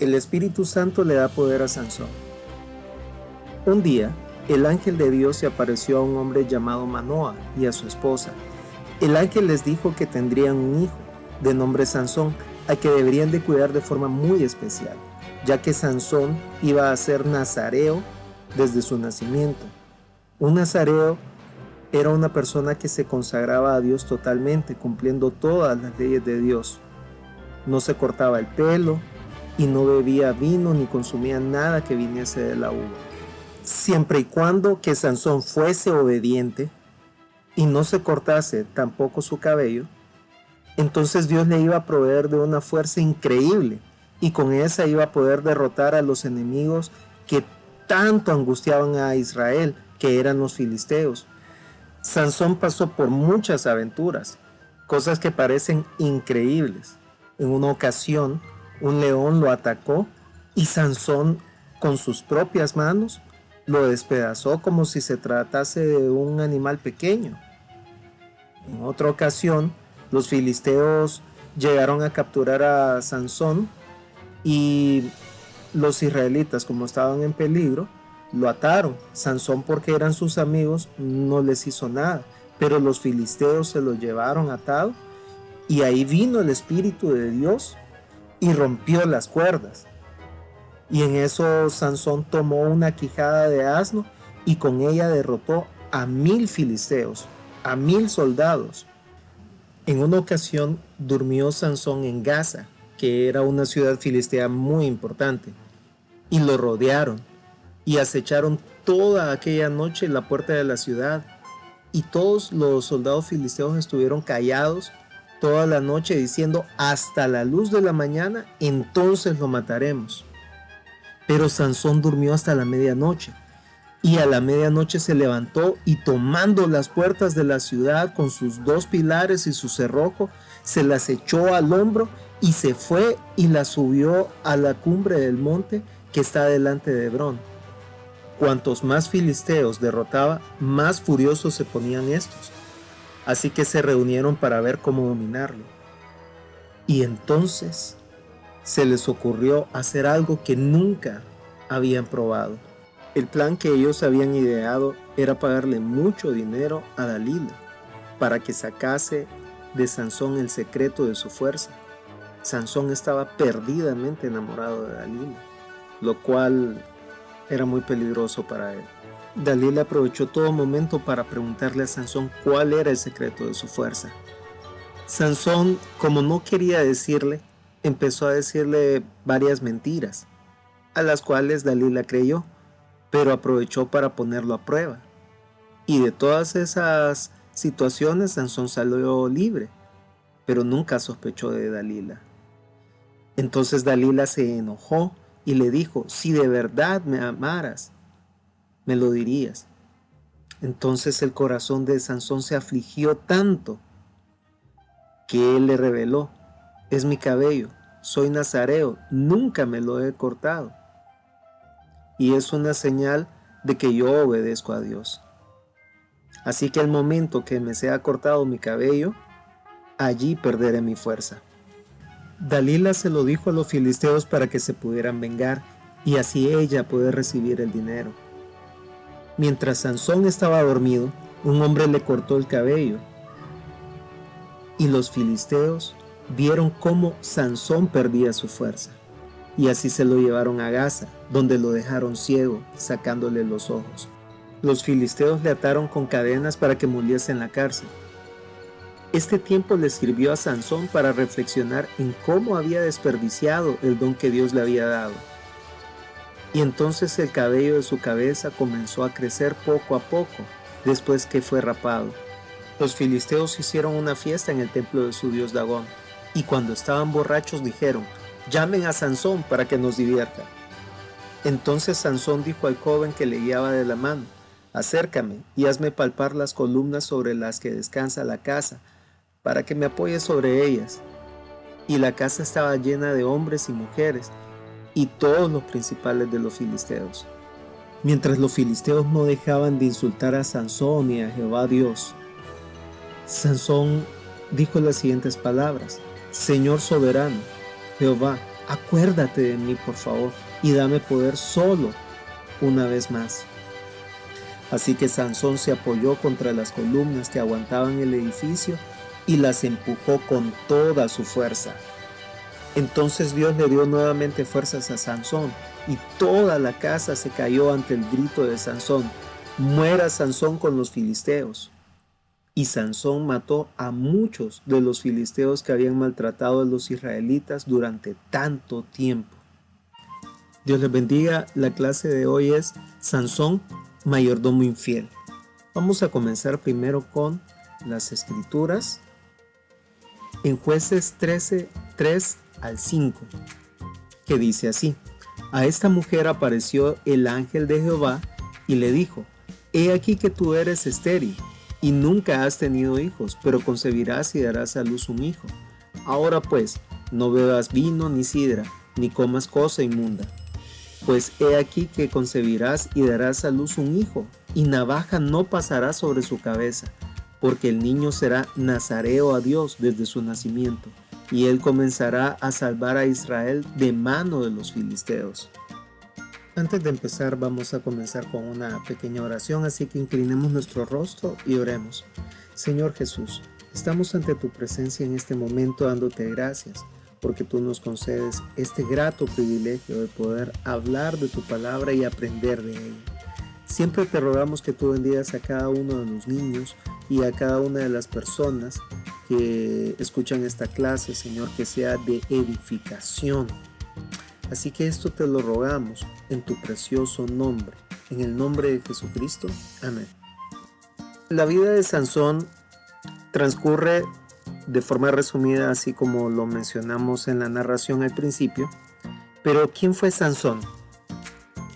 El Espíritu Santo le da poder a Sansón. Un día, el ángel de Dios se apareció a un hombre llamado Manoa y a su esposa. El ángel les dijo que tendrían un hijo, de nombre Sansón, al que deberían de cuidar de forma muy especial, ya que Sansón iba a ser nazareo desde su nacimiento. Un nazareo era una persona que se consagraba a Dios totalmente, cumpliendo todas las leyes de Dios. No se cortaba el pelo y no bebía vino ni consumía nada que viniese de la uva. Siempre y cuando que Sansón fuese obediente y no se cortase tampoco su cabello, entonces Dios le iba a proveer de una fuerza increíble y con esa iba a poder derrotar a los enemigos que tanto angustiaban a Israel, que eran los filisteos. Sansón pasó por muchas aventuras, cosas que parecen increíbles. En una ocasión, un león lo atacó y Sansón, con sus propias manos, lo despedazó como si se tratase de un animal pequeño. En otra ocasión, los filisteos llegaron a capturar a Sansón y los israelitas, como estaban en peligro, lo ataron. Sansón, porque eran sus amigos, no les hizo nada, pero los filisteos se lo llevaron atado y ahí vino el Espíritu de Dios y rompió las cuerdas. Y en eso Sansón tomó una quijada de asno y con ella derrotó a 1000 filisteos, a 1000 soldados. En una ocasión durmió Sansón en Gaza, que era una ciudad filistea muy importante, y lo rodearon y acecharon toda aquella noche en la puerta de la ciudad, y todos los soldados filisteos estuvieron callados toda la noche diciendo: hasta la luz de la mañana, entonces lo mataremos. Pero Sansón durmió hasta la medianoche, y a la medianoche se levantó y tomando las puertas de la ciudad con sus 2 pilares y su cerrojo, se las echó al hombro y se fue y las subió a la cumbre del monte que está delante de Hebrón. Cuantos más filisteos derrotaba, más furiosos se ponían estos. Así que se reunieron para ver cómo dominarlo. Y entonces se les ocurrió hacer algo que nunca habían probado. El plan que ellos habían ideado era pagarle mucho dinero a Dalila para que sacase de Sansón el secreto de su fuerza. Sansón estaba perdidamente enamorado de Dalila, lo cual era muy peligroso para él. Dalila aprovechó todo momento para preguntarle a Sansón cuál era el secreto de su fuerza. Sansón, como no quería decirle, empezó a decirle varias mentiras, a las cuales Dalila creyó, pero aprovechó para ponerlo a prueba. Y de todas esas situaciones Sansón salió libre, pero nunca sospechó de Dalila. Entonces Dalila se enojó y le dijo: si de verdad me amaras, me lo dirías. Entonces el corazón de Sansón se afligió tanto que él le reveló: es mi cabello, soy nazareo, nunca me lo he cortado. Y es una señal de que yo obedezco a Dios. Así que al momento que me sea cortado mi cabello, allí perderé mi fuerza. Dalila se lo dijo a los filisteos para que se pudieran vengar y así ella poder recibir el dinero. Mientras Sansón estaba dormido, un hombre le cortó el cabello y los filisteos vieron cómo Sansón perdía su fuerza y así se lo llevaron a Gaza, donde lo dejaron ciego, sacándole los ojos. Los filisteos le ataron con cadenas para que muriese en la cárcel. Este tiempo le sirvió a Sansón para reflexionar en cómo había desperdiciado el don que Dios le había dado. Y entonces el cabello de su cabeza comenzó a crecer poco a poco, después que fue rapado. Los filisteos hicieron una fiesta en el templo de su dios Dagón, y cuando estaban borrachos dijeron: llamen a Sansón para que nos divierta. Entonces Sansón dijo al joven que le guiaba de la mano: acércame y hazme palpar las columnas sobre las que descansa la casa, para que me apoye sobre ellas. Y la casa estaba llena de hombres y mujeres, y todos los principales de los filisteos. Mientras los filisteos no dejaban de insultar a Sansón y a Jehová Dios, Sansón dijo las siguientes palabras: Señor soberano, Jehová, acuérdate de mí, por favor, y dame poder solo una vez más. Así que Sansón se apoyó contra las columnas que aguantaban el edificio y las empujó con toda su fuerza. Entonces Dios le dio nuevamente fuerzas a Sansón y toda la casa se cayó ante el grito de Sansón: muera Sansón con los filisteos. Y Sansón mató a muchos de los filisteos que habían maltratado a los israelitas durante tanto tiempo. Dios les bendiga. La clase de hoy es Sansón, mayordomo infiel. Vamos a comenzar primero con las escrituras en Jueces 13, 3 al 5, que dice así: a esta mujer apareció el ángel de Jehová y le dijo: he aquí que tú eres estéril y nunca has tenido hijos, pero concebirás y darás a luz un hijo. Ahora pues, no bebas vino ni sidra, ni comas cosa inmunda, pues he aquí que concebirás y darás a luz un hijo, y navaja no pasará sobre su cabeza, porque el niño será nazareo a Dios desde su nacimiento, y él comenzará a salvar a Israel de mano de los filisteos. Antes de empezar, vamos a comenzar con una pequeña oración, así que inclinemos nuestro rostro y oremos. Señor Jesús, estamos ante tu presencia en este momento dándote gracias, porque tú nos concedes este grato privilegio de poder hablar de tu palabra y aprender de ella. Siempre te rogamos que tú bendigas a cada uno de los niños y a cada una de las personas que escuchan esta clase, Señor, que sea de edificación. Así que esto te lo rogamos en tu precioso nombre, en el nombre de Jesucristo. Amén. La vida de Sansón transcurre de forma resumida, así como lo mencionamos en la narración al principio. Pero ¿quién fue Sansón?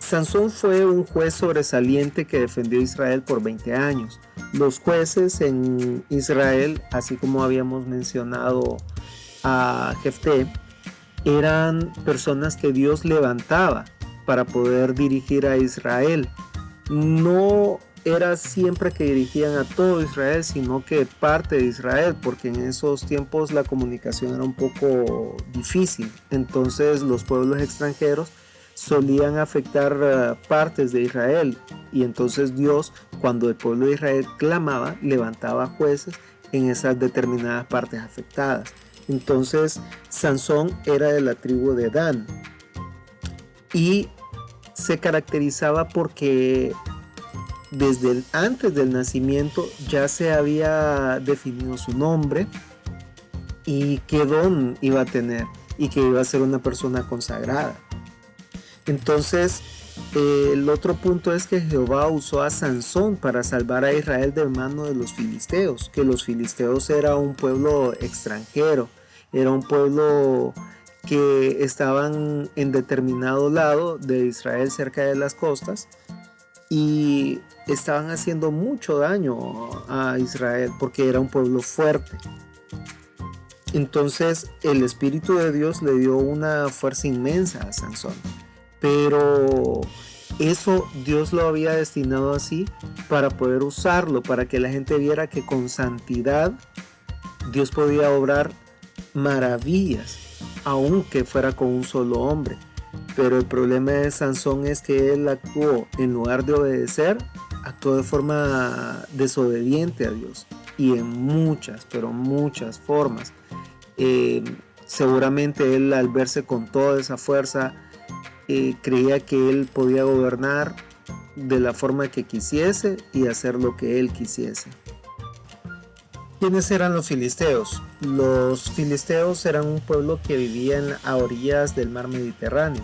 Sansón fue un juez sobresaliente que defendió a Israel por 20 años. Los jueces en Israel, así como habíamos mencionado a Jefté, eran personas que Dios levantaba para poder dirigir a Israel. No era siempre que dirigían a todo Israel, sino que parte de Israel, porque en esos tiempos la comunicación era un poco difícil. Entonces los pueblos extranjeros solían afectar partes de Israel, y entonces Dios, cuando el pueblo de Israel clamaba, levantaba jueces en esas determinadas partes afectadas. Entonces Sansón era de la tribu de Dan y se caracterizaba porque desde antes del nacimiento ya se había definido su nombre y qué don iba a tener, y que iba a ser una persona consagrada. Entonces el otro punto es que Jehová usó a Sansón para salvar a Israel de mano de los filisteos, que los filisteos era un pueblo extranjero, era un pueblo que estaban en determinado lado de Israel, cerca de las costas, y estaban haciendo mucho daño a Israel porque era un pueblo fuerte. Entonces el Espíritu de Dios le dio una fuerza inmensa a Sansón, pero eso Dios lo había destinado así para poder usarlo, para que la gente viera que con santidad Dios podía obrar maravillas, aunque fuera con un solo hombre. Pero el problema de Sansón es que él actuó, en lugar de obedecer, actuó de forma desobediente a Dios, y en muchas, pero muchas formas. Seguramente él, al verse con toda esa fuerza, creía que él podía gobernar de la forma que quisiese y hacer lo que él quisiese. ¿Quiénes eran los filisteos? Los filisteos eran un pueblo que vivía a orillas del mar Mediterráneo.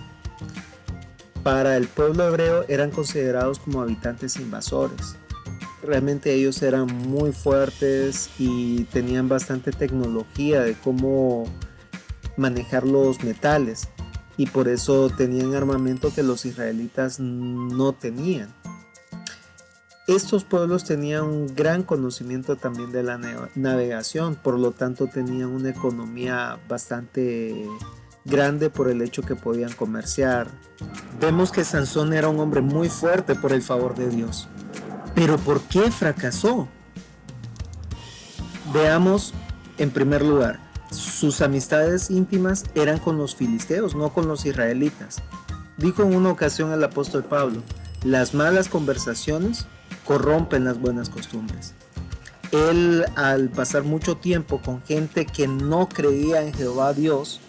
Para el pueblo hebreo eran considerados como habitantes invasores. Realmente ellos eran muy fuertes y tenían bastante tecnología de cómo manejar los metales, y por eso tenían armamento que los israelitas no tenían. Estos pueblos tenían un gran conocimiento también de la navegación, por lo tanto tenían una economía bastante grande por el hecho que podían comerciar. Vemos que Sansón era un hombre muy fuerte por el favor de Dios. ¿Pero por qué fracasó? Veamos, en primer lugar, sus amistades íntimas eran con los filisteos, no con los israelitas. Dijo en una ocasión el apóstol Pablo: las malas conversaciones corrompen las buenas costumbres. Él, al pasar mucho tiempo con gente que no creía en Jehová Dios,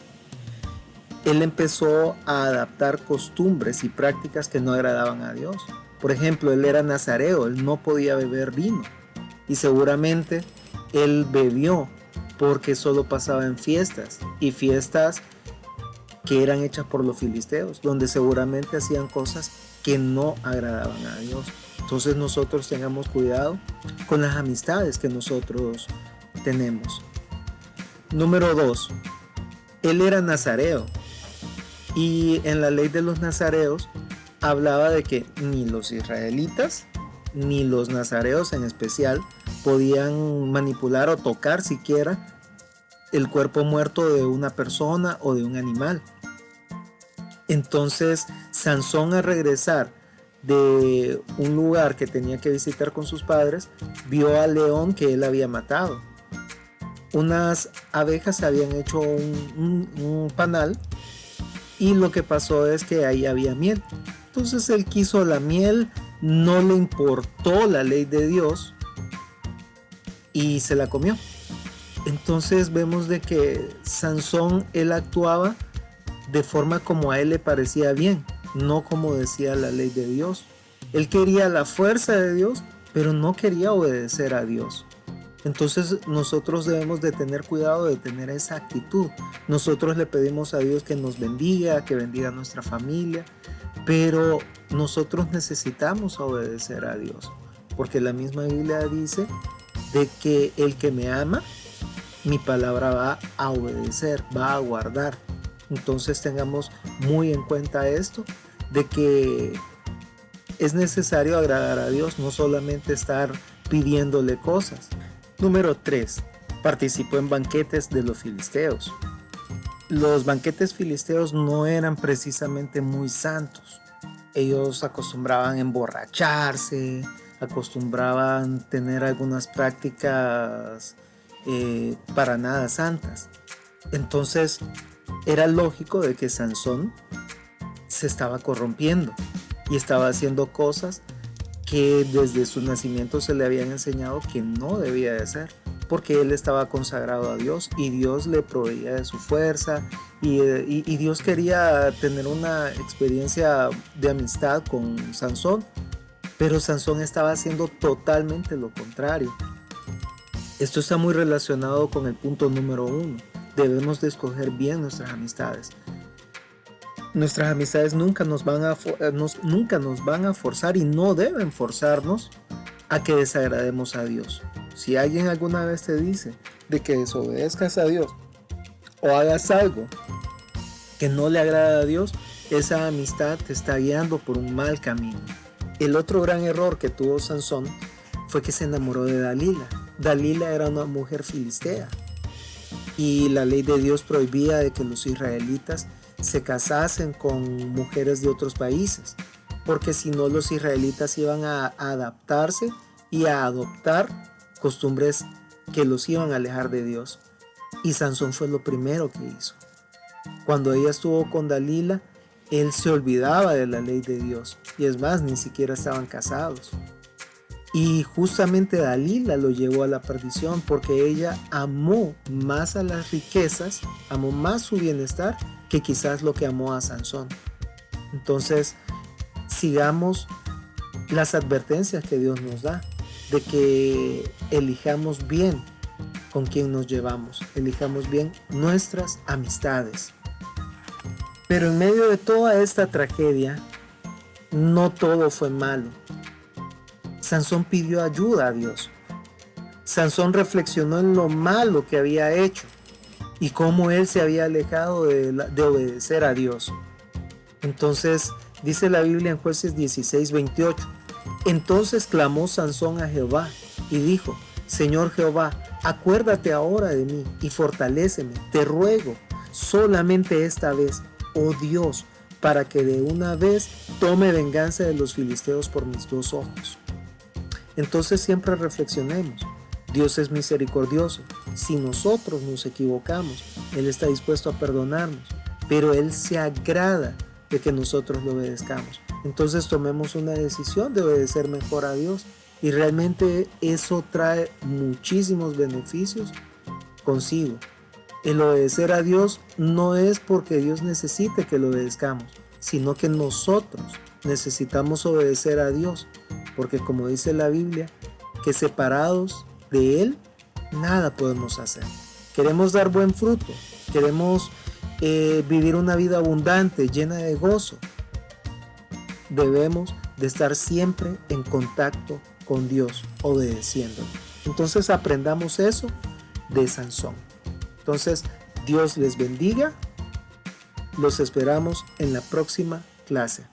él empezó a adaptar costumbres y prácticas que no agradaban a Dios. Por ejemplo, él era nazareo, él no podía beber vino, y seguramente él bebió porque solo pasaba en fiestas, y fiestas que eran hechas por los filisteos, donde seguramente hacían cosas que no agradaban a Dios. Entonces nosotros tengamos cuidado con las amistades que nosotros tenemos. Número 2. Él era nazareo, y en la ley de los nazareos hablaba de que ni los israelitas ni los nazareos en especial podían manipular o tocar siquiera el cuerpo muerto de una persona o de un animal. Entonces Sansón, al regresar de un lugar que tenía que visitar con sus padres, vio al león que él había matado. Unas abejas habían hecho un panal, y lo que pasó es que ahí había miel. Entonces él quiso la miel, no le importó la ley de Dios y se la comió. Entonces vemos de que Sansón, él actuaba de forma como a él le parecía bien, no como decía la ley de Dios. Él quería la fuerza de Dios, pero no quería obedecer a Dios. Entonces nosotros debemos de tener cuidado de tener esa actitud. Nosotros le pedimos a Dios que nos bendiga, que bendiga a nuestra familia, pero nosotros necesitamos obedecer a Dios, porque la misma Biblia dice de que el que me ama, mi palabra va a obedecer, va a guardar. Entonces tengamos muy en cuenta esto, de que es necesario agradar a Dios, no solamente estar pidiéndole cosas. Número 3. Participó en banquetes de los filisteos. Los banquetes filisteos no eran precisamente muy santos. Ellos acostumbraban emborracharse, acostumbraban tener algunas prácticas para nada santas. Entonces era lógico de que Sansón se estaba corrompiendo y estaba haciendo cosas que desde su nacimiento se le habían enseñado que no debía de hacer, porque él estaba consagrado a Dios y Dios le proveía de su fuerza, y Dios quería tener una experiencia de amistad con Sansón, pero Sansón estaba haciendo totalmente lo contrario. Esto está muy relacionado con el punto número 1. Debemos de escoger bien nuestras amistades. Nuestras amistades nunca nos van a forzar, y no deben forzarnos a que desagrademos a Dios. Si alguien alguna vez te dice de que desobedezcas a Dios o hagas algo que no le agrada a Dios, esa amistad te está guiando por un mal camino. El otro gran error que tuvo Sansón fue que se enamoró de Dalila. Dalila era una mujer filistea, y la ley de Dios prohibía de que los israelitas se casasen con mujeres de otros países, porque si no, los israelitas iban a adaptarse y a adoptar costumbres que los iban a alejar de Dios. Y Sansón fue lo primero que hizo. Cuando ella estuvo con Dalila, él se olvidaba de la ley de Dios, y es más, ni siquiera estaban casados. Y justamente Dalila lo llevó a la perdición, porque ella amó más a las riquezas, amó más su bienestar que quizás lo que amó a Sansón. Entonces, sigamos las advertencias que Dios nos da, de que elijamos bien con quién nos llevamos, elijamos bien nuestras amistades. Pero en medio de toda esta tragedia, no todo fue malo. Sansón pidió ayuda a Dios. Sansón reflexionó en lo malo que había hecho y cómo él se había alejado de obedecer a Dios. Entonces dice la Biblia en Jueces 16:28: entonces clamó Sansón a Jehová y dijo: Señor Jehová, acuérdate ahora de mí y fortaléceme, te ruego, solamente esta vez, oh Dios, para que de una vez tome venganza de los filisteos por mis 2 ojos. Entonces siempre reflexionemos Dios es misericordioso. Si nosotros nos equivocamos, Él está dispuesto a perdonarnos, pero Él se agrada de que nosotros lo obedezcamos. Entonces tomemos una decisión de obedecer mejor a Dios, y realmente eso trae muchísimos beneficios consigo. El obedecer a Dios no es porque Dios necesite que lo obedezcamos, sino que nosotros necesitamos obedecer a Dios, porque como dice la Biblia, que separados de Él, nada podemos hacer. Queremos dar buen fruto, queremos vivir una vida abundante, llena de gozo. Debemos de estar siempre en contacto con Dios, obedeciéndolo. Entonces aprendamos eso de Sansón. Entonces, Dios les bendiga. Los esperamos en la próxima clase.